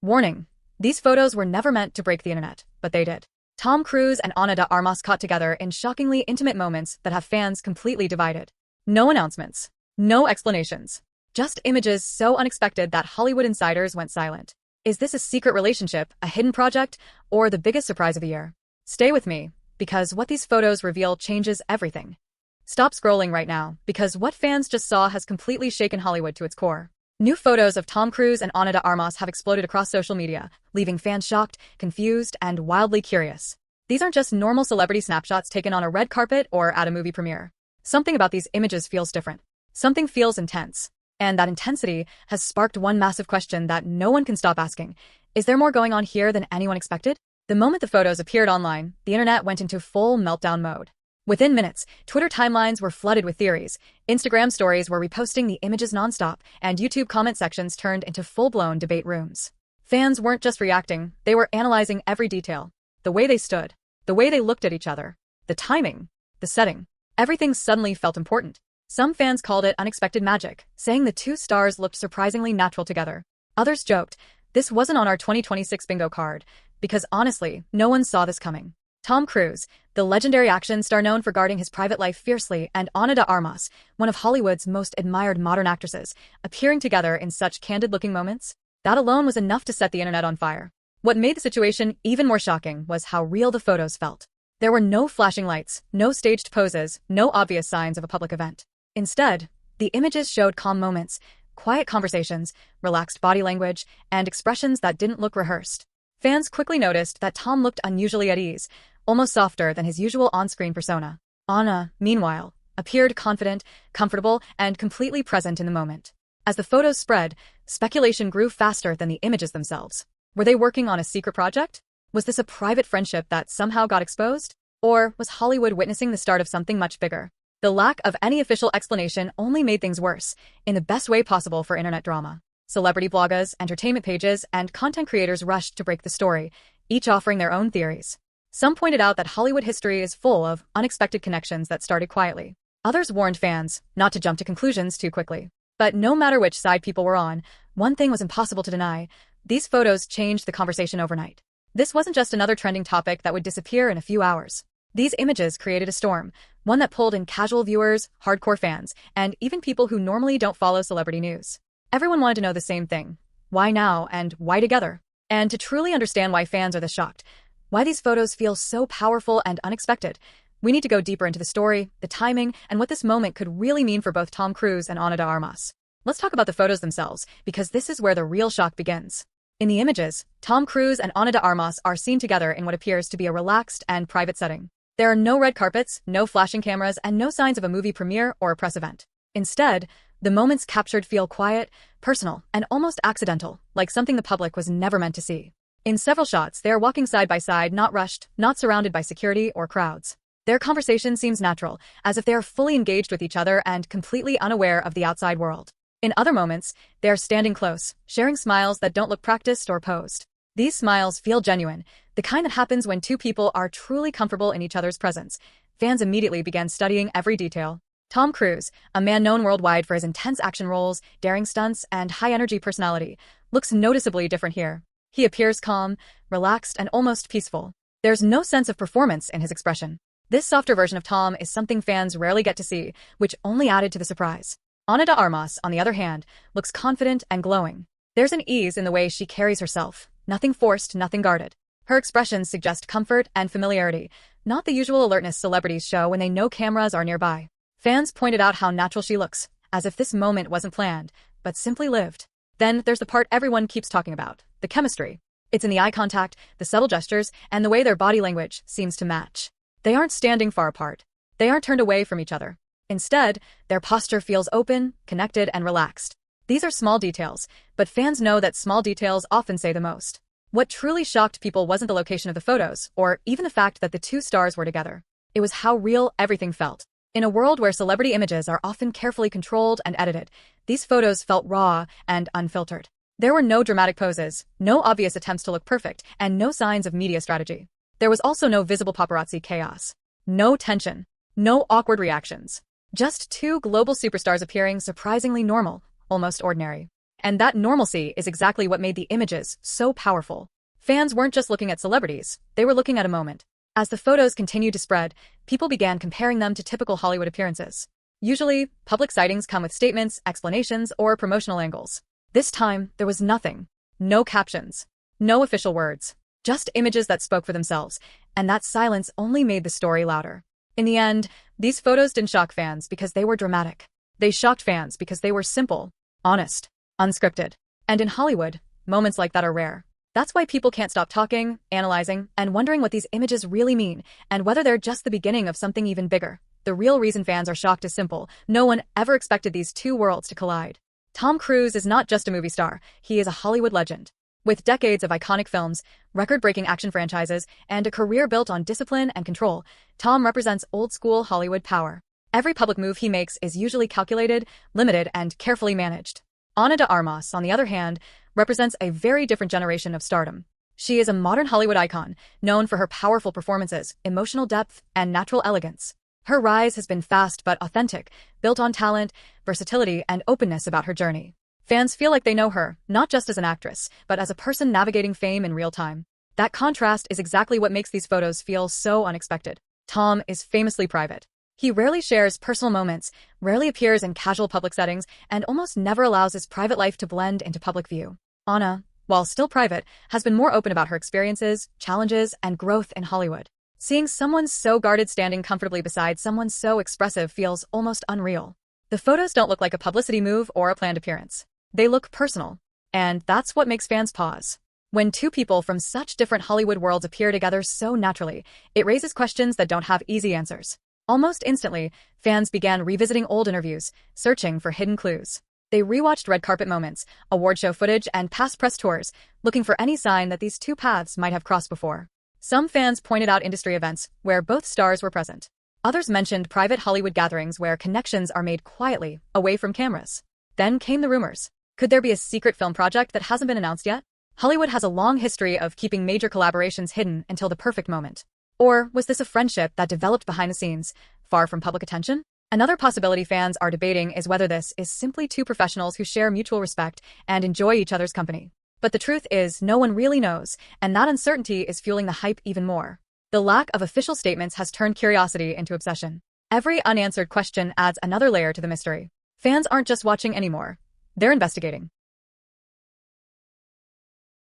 Warning: these photos were never meant to break the internet, but they did. Tom Cruise and Ana de Armas caught together in shockingly intimate moments that have fans completely divided. No announcements. No explanations. Just images so unexpected that Hollywood insiders went silent. Is this a secret relationship, a hidden project, or the biggest surprise of the year? Stay with me, because what these photos reveal changes everything. Stop scrolling right now, because what fans just saw has completely shaken Hollywood to its core. New photos of Tom Cruise and Ana de Armas have exploded across social media, leaving fans shocked, confused, and wildly curious. These aren't just normal celebrity snapshots taken on a red carpet or at a movie premiere. Something about these images feels different. Something feels intense. And that intensity has sparked one massive question that no one can stop asking. Is there more going on here than anyone expected? The moment the photos appeared online, the internet went into full meltdown mode. Within minutes, Twitter timelines were flooded with theories, Instagram stories were reposting the images nonstop, and YouTube comment sections turned into full-blown debate rooms. Fans weren't just reacting, they were analyzing every detail. The way they stood, the way they looked at each other, the timing, the setting. Everything suddenly felt important. Some fans called it unexpected magic, saying the two stars looked surprisingly natural together. Others joked, this wasn't on our 2026 bingo card, because honestly, no one saw this coming. Tom Cruise, the legendary action star known for guarding his private life fiercely, and Ana de Armas, one of Hollywood's most admired modern actresses, appearing together in such candid-looking moments, that alone was enough to set the internet on fire. What made the situation even more shocking was how real the photos felt. There were no flashing lights, no staged poses, no obvious signs of a public event. Instead, the images showed calm moments, quiet conversations, relaxed body language, and expressions that didn't look rehearsed. Fans quickly noticed that Tom looked unusually at ease, almost softer than his usual on-screen persona. Ana, meanwhile, appeared confident, comfortable, and completely present in the moment. As the photos spread, speculation grew faster than the images themselves. Were they working on a secret project? Was this a private friendship that somehow got exposed? Or was Hollywood witnessing the start of something much bigger? The lack of any official explanation only made things worse, in the best way possible for internet drama. Celebrity bloggers, entertainment pages, and content creators rushed to break the story, each offering their own theories. Some pointed out that Hollywood history is full of unexpected connections that started quietly. Others warned fans not to jump to conclusions too quickly. But no matter which side people were on, one thing was impossible to deny: these photos changed the conversation overnight. This wasn't just another trending topic that would disappear in a few hours. These images created a storm, one that pulled in casual viewers, hardcore fans, and even people who normally don't follow celebrity news. Everyone wanted to know the same thing: why now and why together? And to truly understand why fans are this shocked, why these photos feel so powerful and unexpected, we need to go deeper into the story, the timing, and what this moment could really mean for both Tom Cruise and Ana de Armas. Let's talk about the photos themselves, because this is where the real shock begins. In the images, Tom Cruise and Ana de Armas are seen together in what appears to be a relaxed and private setting. There are no red carpets, no flashing cameras, and no signs of a movie premiere or a press event. Instead, the moments captured feel quiet, personal, and almost accidental, like something the public was never meant to see. In several shots, they are walking side by side, not rushed, not surrounded by security or crowds. Their conversation seems natural, as if they are fully engaged with each other and completely unaware of the outside world. In other moments, they are standing close, sharing smiles that don't look practiced or posed. These smiles feel genuine, the kind that happens when two people are truly comfortable in each other's presence. Fans immediately began studying every detail. Tom Cruise, a man known worldwide for his intense action roles, daring stunts, and high-energy personality, looks noticeably different here. He appears calm, relaxed, and almost peaceful. There's no sense of performance in his expression. This softer version of Tom is something fans rarely get to see, which only added to the surprise. Ana de Armas, on the other hand, looks confident and glowing. There's an ease in the way she carries herself, nothing forced, nothing guarded. Her expressions suggest comfort and familiarity, not the usual alertness celebrities show when they know cameras are nearby. Fans pointed out how natural she looks, as if this moment wasn't planned, but simply lived. Then there's the part everyone keeps talking about: the chemistry. It's in the eye contact, the subtle gestures, and the way their body language seems to match. They aren't standing far apart. They aren't turned away from each other. Instead, their posture feels open, connected, and relaxed. These are small details, but fans know that small details often say the most. What truly shocked people wasn't the location of the photos, or even the fact that the two stars were together. It was how real everything felt. In a world where celebrity images are often carefully controlled and edited, these photos felt raw and unfiltered. There were no dramatic poses, no obvious attempts to look perfect, and no signs of media strategy. There was also no visible paparazzi chaos. No tension. No awkward reactions. Just two global superstars appearing surprisingly normal, almost ordinary. And that normalcy is exactly what made the images so powerful. Fans weren't just looking at celebrities, they were looking at a moment. As the photos continued to spread, people began comparing them to typical Hollywood appearances. Usually, public sightings come with statements, explanations, or promotional angles. This time, there was nothing. No captions. No official words. Just images that spoke for themselves, and that silence only made the story louder. In the end, these photos didn't shock fans because they were dramatic. They shocked fans because they were simple, honest, unscripted. And in Hollywood, moments like that are rare. That's why people can't stop talking, analyzing, and wondering what these images really mean, and whether they're just the beginning of something even bigger. The real reason fans are shocked is simple. No one ever expected these two worlds to collide. Tom Cruise is not just a movie star, he is a Hollywood legend. With decades of iconic films, record-breaking action franchises, and a career built on discipline and control, Tom represents old-school Hollywood power. Every public move he makes is usually calculated, limited, and carefully managed. Ana de Armas, on the other hand, represents a very different generation of stardom. She is a modern Hollywood icon, known for her powerful performances, emotional depth, and natural elegance. Her rise has been fast but authentic, built on talent, versatility, and openness about her journey. Fans feel like they know her, not just as an actress, but as a person navigating fame in real time. That contrast is exactly what makes these photos feel so unexpected. Tom is famously private. He rarely shares personal moments, rarely appears in casual public settings, and almost never allows his private life to blend into public view. Ana, while still private, has been more open about her experiences, challenges, and growth in Hollywood. Seeing someone so guarded standing comfortably beside someone so expressive feels almost unreal. The photos don't look like a publicity move or a planned appearance. They look personal. And that's what makes fans pause. When two people from such different Hollywood worlds appear together so naturally, it raises questions that don't have easy answers. Almost instantly, fans began revisiting old interviews, searching for hidden clues. They rewatched red carpet moments, award show footage, and past press tours, looking for any sign that these two paths might have crossed before. Some fans pointed out industry events where both stars were present. Others mentioned private Hollywood gatherings where connections are made quietly, away from cameras. Then came the rumors. Could there be a secret film project that hasn't been announced yet? Hollywood has a long history of keeping major collaborations hidden until the perfect moment. Or was this a friendship that developed behind the scenes, far from public attention? Another possibility fans are debating is whether this is simply two professionals who share mutual respect and enjoy each other's company. But the truth is, no one really knows, and that uncertainty is fueling the hype even more. The lack of official statements has turned curiosity into obsession. Every unanswered question adds another layer to the mystery. Fans aren't just watching anymore. They're investigating.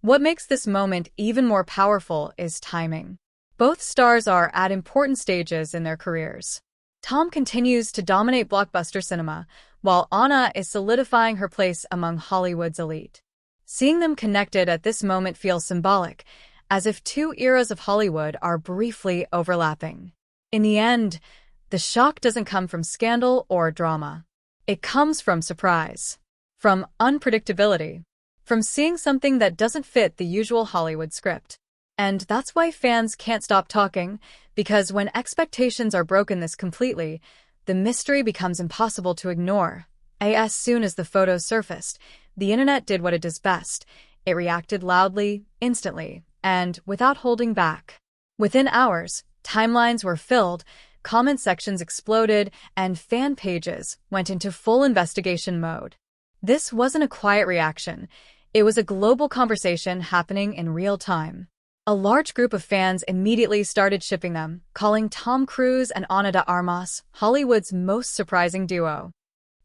What makes this moment even more powerful is timing. Both stars are at important stages in their careers. Tom continues to dominate blockbuster cinema, while Ana is solidifying her place among Hollywood's elite. Seeing them connected at this moment feels symbolic, as if two eras of Hollywood are briefly overlapping. In the end, the shock doesn't come from scandal or drama. It comes from surprise, from unpredictability, from seeing something that doesn't fit the usual Hollywood script. And that's why fans can't stop talking, because when expectations are broken this completely, the mystery becomes impossible to ignore. As soon as the photos surfaced, the internet did what it does best. It reacted loudly, instantly, and without holding back. Within hours, timelines were filled, comment sections exploded, and fan pages went into full investigation mode. This wasn't a quiet reaction. It was a global conversation happening in real time. A large group of fans immediately started shipping them, calling Tom Cruise and Ana de Armas Hollywood's most surprising duo.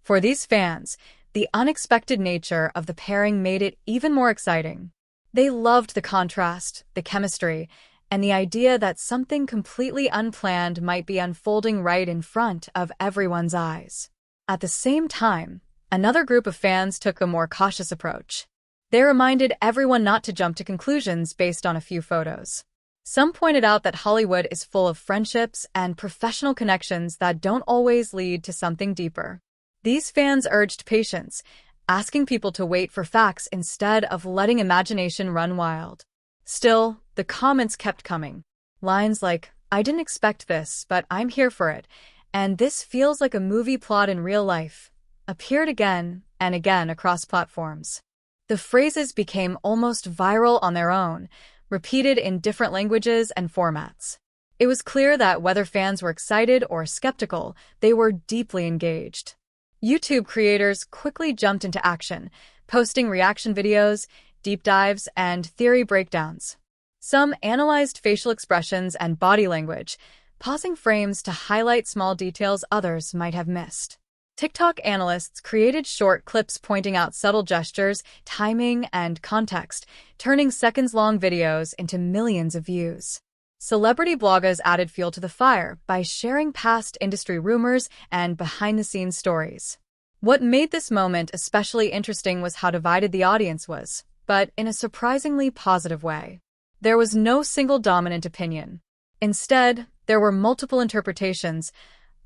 For these fans, the unexpected nature of the pairing made it even more exciting. They loved the contrast, the chemistry, and the idea that something completely unplanned might be unfolding right in front of everyone's eyes. At the same time, another group of fans took a more cautious approach. They reminded everyone not to jump to conclusions based on a few photos. Some pointed out that Hollywood is full of friendships and professional connections that don't always lead to something deeper. These fans urged patience, asking people to wait for facts instead of letting imagination run wild. Still, the comments kept coming. Lines like, "I didn't expect this, but I'm here for it," and "this feels like a movie plot in real life," appeared again and again across platforms. The phrases became almost viral on their own, repeated in different languages and formats. It was clear that whether fans were excited or skeptical, they were deeply engaged. YouTube creators quickly jumped into action, posting reaction videos, deep dives, and theory breakdowns. Some analyzed facial expressions and body language, pausing frames to highlight small details others might have missed. TikTok analysts created short clips pointing out subtle gestures, timing, and context, turning seconds-long videos into millions of views. Celebrity bloggers added fuel to the fire by sharing past industry rumors and behind-the-scenes stories. What made this moment especially interesting was how divided the audience was, but in a surprisingly positive way. There was no single dominant opinion. Instead, there were multiple interpretations,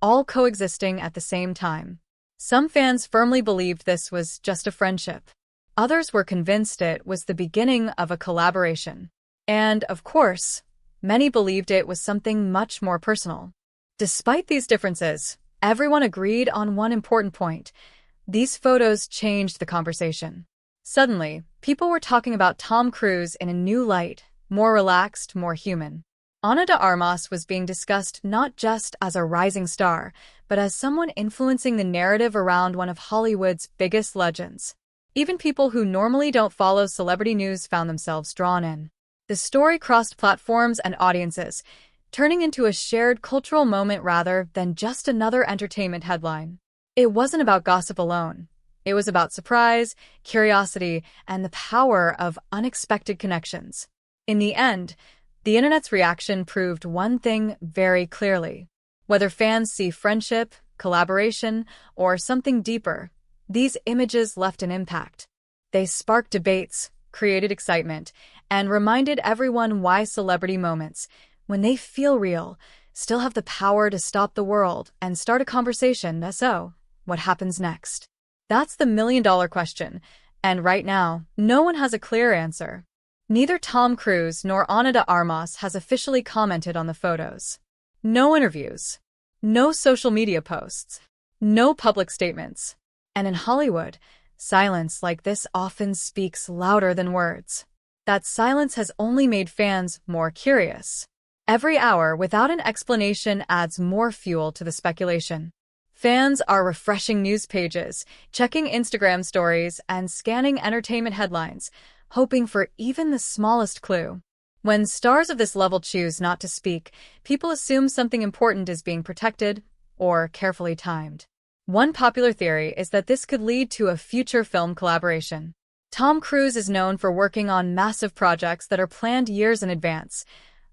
all coexisting at the same time. Some fans firmly believed this was just a friendship. Others were convinced it was the beginning of a collaboration. And, of course, many believed it was something much more personal. Despite these differences, everyone agreed on one important point. These photos changed the conversation. Suddenly, people were talking about Tom Cruise in a new light, more relaxed, more human. Ana de Armas was being discussed not just as a rising star, but as someone influencing the narrative around one of Hollywood's biggest legends. Even people who normally don't follow celebrity news found themselves drawn in. The story crossed platforms and audiences, turning into a shared cultural moment rather than just another entertainment headline. It wasn't about gossip alone. It was about surprise, curiosity, and the power of unexpected connections. In the end, the internet's reaction proved one thing very clearly. Whether fans see friendship, collaboration, or something deeper, these images left an impact. They sparked debates, created excitement, and reminded everyone why celebrity moments, when they feel real, still have the power to stop the world and start a conversation. So, what happens next? That's the million-dollar question, and right now, no one has a clear answer. Neither Tom Cruise nor Ana de Armas has officially commented on the photos. No interviews. No social media posts. No public statements. And in Hollywood, silence like this often speaks louder than words. That silence has only made fans more curious. Every hour without an explanation adds more fuel to the speculation. Fans are refreshing news pages, checking Instagram stories, and scanning entertainment headlines, hoping for even the smallest clue. When stars of this level choose not to speak, people assume something important is being protected or carefully timed. One popular theory is that this could lead to a future film collaboration. Tom Cruise is known for working on massive projects that are planned years in advance,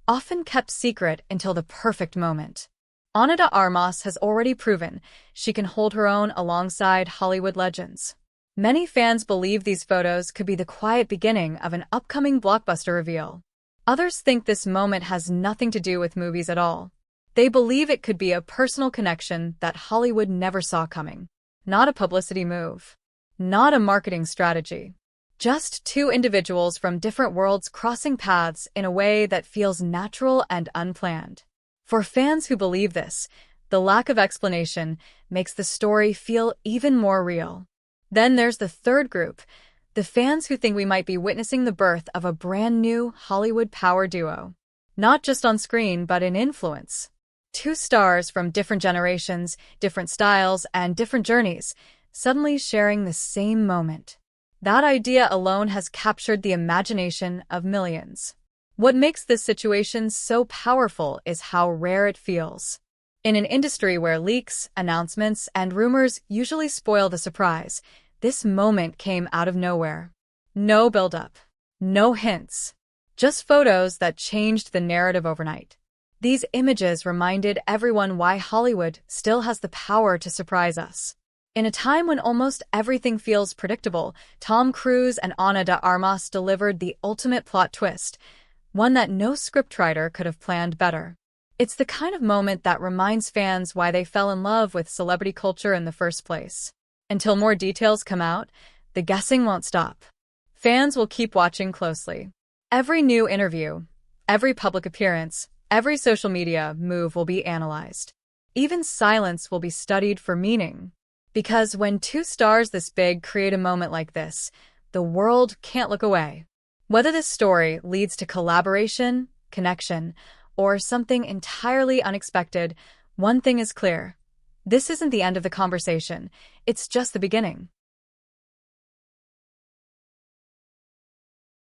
often kept secret until the perfect moment. Ana de Armas has already proven she can hold her own alongside Hollywood legends. Many fans believe these photos could be the quiet beginning of an upcoming blockbuster reveal. Others think this moment has nothing to do with movies at all. They believe it could be a personal connection that Hollywood never saw coming. Not a publicity move. Not a marketing strategy. Just two individuals from different worlds crossing paths in a way that feels natural and unplanned. For fans who believe this, the lack of explanation makes the story feel even more real. Then there's the third group, the fans who think we might be witnessing the birth of a brand new Hollywood power duo. Not just on screen, but in influence. Two stars from different generations, different styles, and different journeys, suddenly sharing the same moment. That idea alone has captured the imagination of millions. What makes this situation so powerful is how rare it feels. In an industry where leaks, announcements, and rumors usually spoil the surprise, this moment came out of nowhere. No build-up. No hints. Just photos that changed the narrative overnight. These images reminded everyone why Hollywood still has the power to surprise us. In a time when almost everything feels predictable, Tom Cruise and Ana de Armas delivered the ultimate plot twist, one that no scriptwriter could have planned better. It's the kind of moment that reminds fans why they fell in love with celebrity culture in the first place. Until more details come out, the guessing won't stop. Fans will keep watching closely. Every new interview, every public appearance, every social media move will be analyzed. Even silence will be studied for meaning. Because when two stars this big create a moment like this, the world can't look away. Whether this story leads to collaboration, connection, or something entirely unexpected, one thing is clear. This isn't the end of the conversation. It's just the beginning.